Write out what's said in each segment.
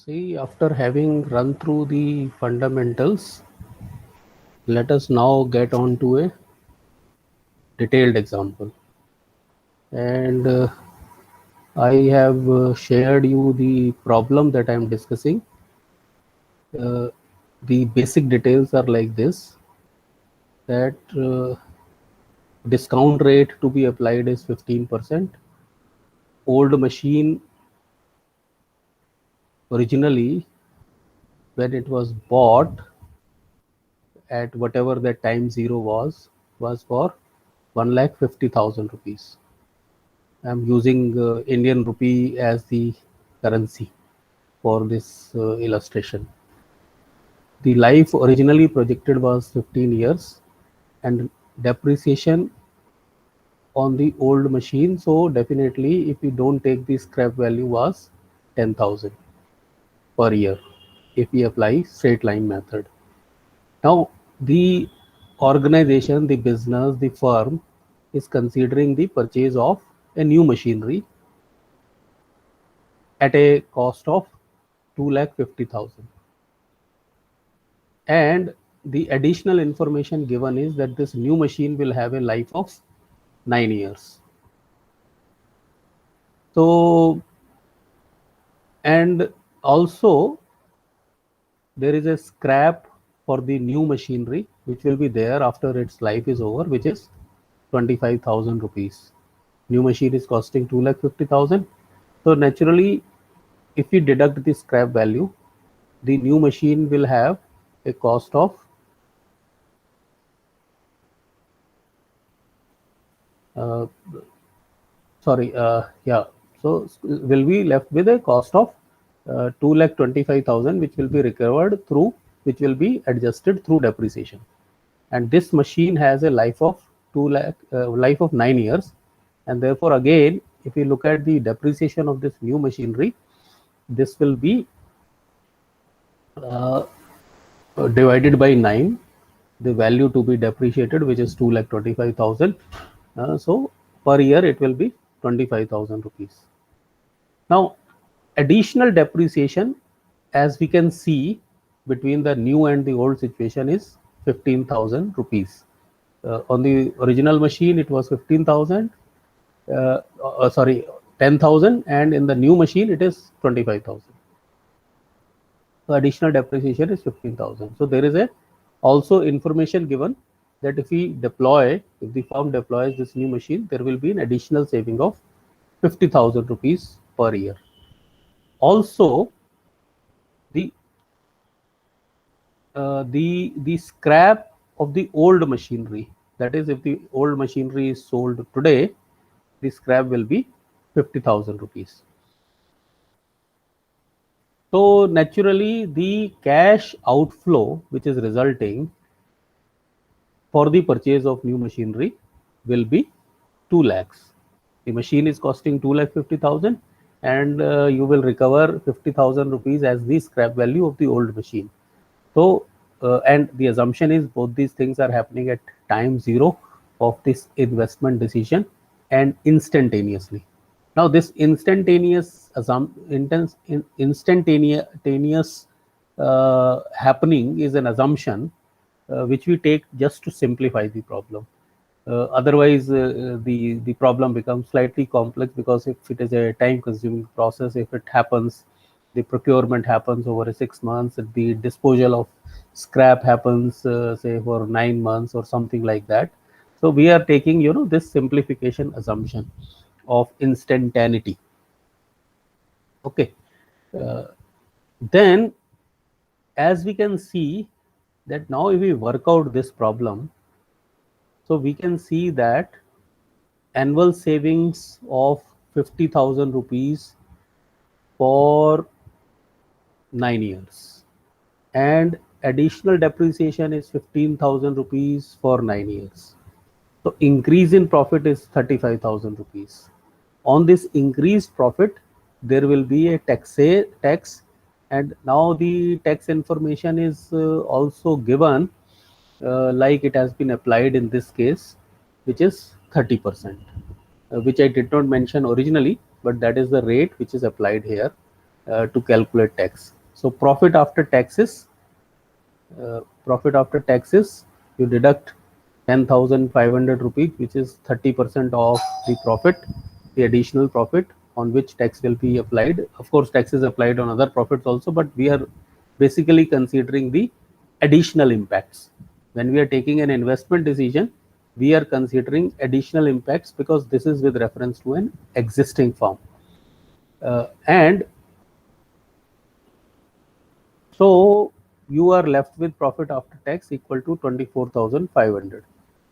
See, after having run through the fundamentals, let us now get on to a detailed example. And I have shared you the problem that I am discussing. Uh, the basic details are like this, that discount rate to be applied is 15%. Old machine originally, when it was bought at whatever that time zero was for 1,50,000 rupees. I'm using Indian rupee as the currency for this illustration. The life originally projected was 15 years and depreciation on the old machine. So definitely, if we don't take the scrap value, was 10,000 per year if we apply straight line method. Now, the organization, the business, the firm is considering the purchase of a new machinery at a cost of 2,50,000. And the additional information given is that this new machine will have a life of 9 years. So, and also there is a scrap for the new machinery which will be there after its life is over, which is 25,000 rupees. New machine is costing 2,50,000. So naturally, if we deduct the scrap value, the new machine will have a cost of uh, yeah. So will be left with a cost of 2,25,000, which will be recovered through, which will be adjusted through depreciation. And this machine has a life of 2 lakh, life of 9 years. And therefore, again, if you look at the depreciation of this new machinery, this will be divided by 9, the value to be depreciated, which is 2,25,000. So per year it will be 25,000 rupees. Now, additional depreciation, as we can see, between the new and the old situation is 15,000 rupees. On the original machine, it was 15,000. Sorry, 10,000, and in the new machine, it is 25,000. So additional depreciation is 15,000. So there is a also information given that if we deploy, if the firm deploys this new machine, there will be an additional saving of 50,000 rupees per year. Also, the the scrap of the old machinery, that is, if the old machinery is sold today, the scrap will be 50,000 rupees. So naturally, the cash outflow which is resulting for the purchase of new machinery will be 2 lakhs. The machine is costing 2,50,000, and you will recover 50,000 rupees as the scrap value of the old machine. So, and the assumption is both these things are happening at time zero of this investment decision and instantaneously. Now, this instantaneous happening is an assumption which we take just to simplify the problem. Otherwise, the problem becomes slightly complex, because if it is a time-consuming process, if it happens, the procurement happens over 6 months, the disposal of scrap happens, say for 9 months or something like that. So we are taking, this simplification assumption of instantaneity. Okay. Uh, then, as we can see that now if we work out this problem, so we can see that annual savings of 50,000 rupees for 9 years, and additional depreciation is 15,000 rupees for 9 years. So increase in profit is 35,000 rupees. On this increased profit, there will be a tax, and now the tax information is also given like it has been applied in this case, which is 30%, which I did not mention originally, but that is the rate which is applied here. to calculate tax. So profit after taxes, you deduct 10,500 rupees, which is 30% of the profit, the additional profit on which tax will be applied. Of course, tax is applied on other profits also, but we are basically considering the additional impacts. When we are taking an investment decision, we are considering additional impacts because this is with reference to an existing firm. And so you are left with profit after tax equal to 24,500.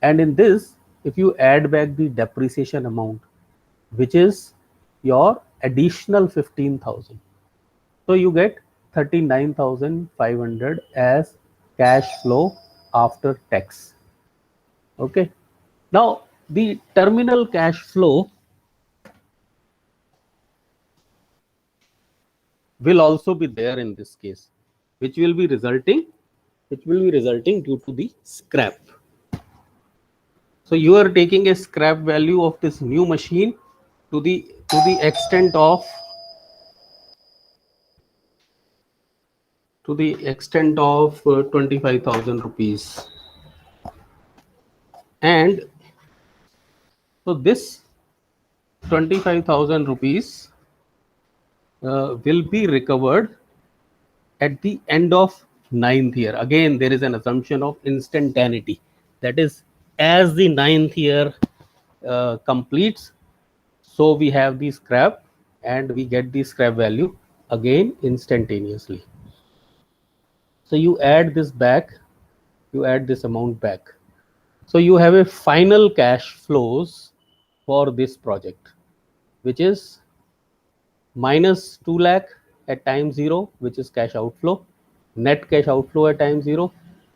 And in this, if you add back the depreciation amount, which is your additional 15,000, so you get 39,500 as cash flow after tax. Okay. Now the terminal cash flow will also be there in this case, which will be resulting due to the scrap. So you are taking a scrap value of this new machine to the extent of 25,000 rupees, and so this 25,000 rupees will be recovered at the end of 9th year. Again, there is an assumption of instantaneity, that is, as the 9th year completes, so we have the scrap and we get the scrap value again instantaneously. So you add this back, you add this amount back. So you have a final cash flows for this project, which is minus 2 lakh at time 0, which is cash outflow, net cash outflow at time 0,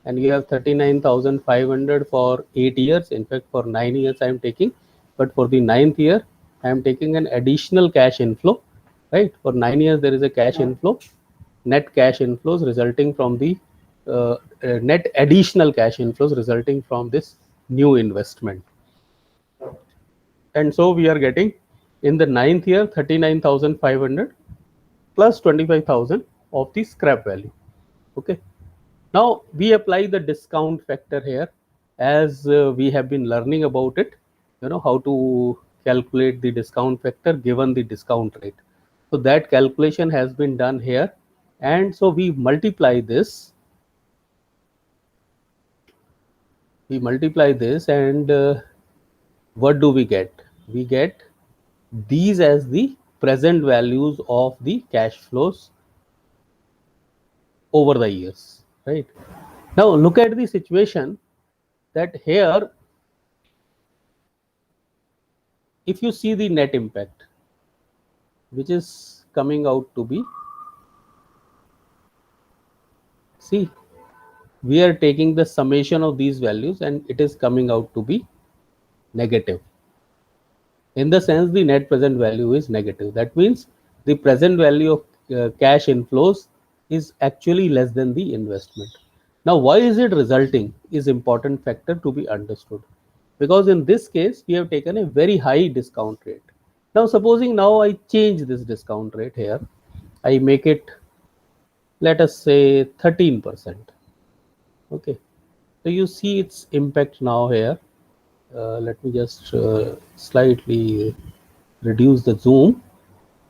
and you have 39,500 for 8 years. In fact, for 9 years I am taking, but for the 9th year I am taking an additional cash inflow, right? For 9 years there is a cash inflow, net cash inflows resulting from the net additional cash inflows resulting from this new investment. And so we are getting in the 9th year 39,500 plus 25,000 of the scrap value. Okay. Now we apply the discount factor here, as we have been learning about it, how to calculate the discount factor given the discount rate. So that calculation has been done here, and so we multiply this and what do we get? We get these as the present values of the cash flows over the years, right? Now look at the situation that here, if you see the net impact, which is coming out to be, see, we are taking the summation of these values and it is coming out to be negative. In the sense the net present value is negative. That means the present value of cash inflows is actually less than the investment. Now, why is it resulting is important factor to be understood, because in this case we have taken a very high discount rate. Now, supposing now I change this discount rate here, I make it, let us say 13%. Okay, so you see its impact now here. Let me just slightly reduce the zoom.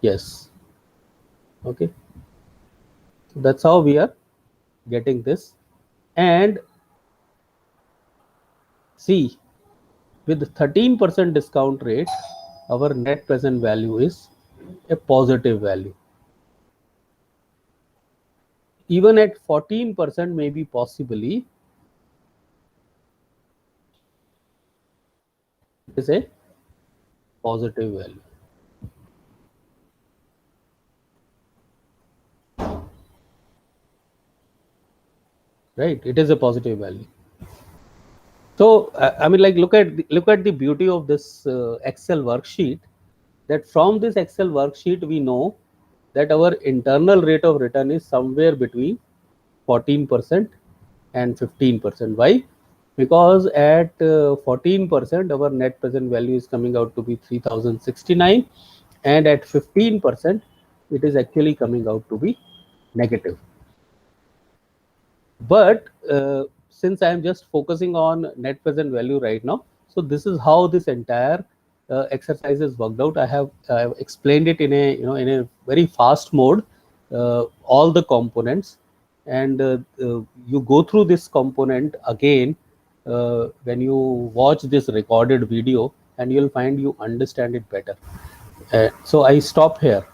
Yes. Okay, so that's how we are getting this. And see, with 13% discount rate, our net present value is a positive value. Even at 14%, maybe possibly it is a positive value. Right, it is a positive value. So I mean, like, look at the beauty of this Excel worksheet, that from this Excel worksheet we know that our internal rate of return is somewhere between 14% and 15%. Why? Because at 14% our net present value is coming out to be 3,069, and at 15% it is actually coming out to be negative. But since I am just focusing on net present value right now, so this is how this entire exercise is worked out. I have explained it in a in a very fast mode, all the components, and you go through this component again when you watch this recorded video, and you'll find you understand it better. So I stop here.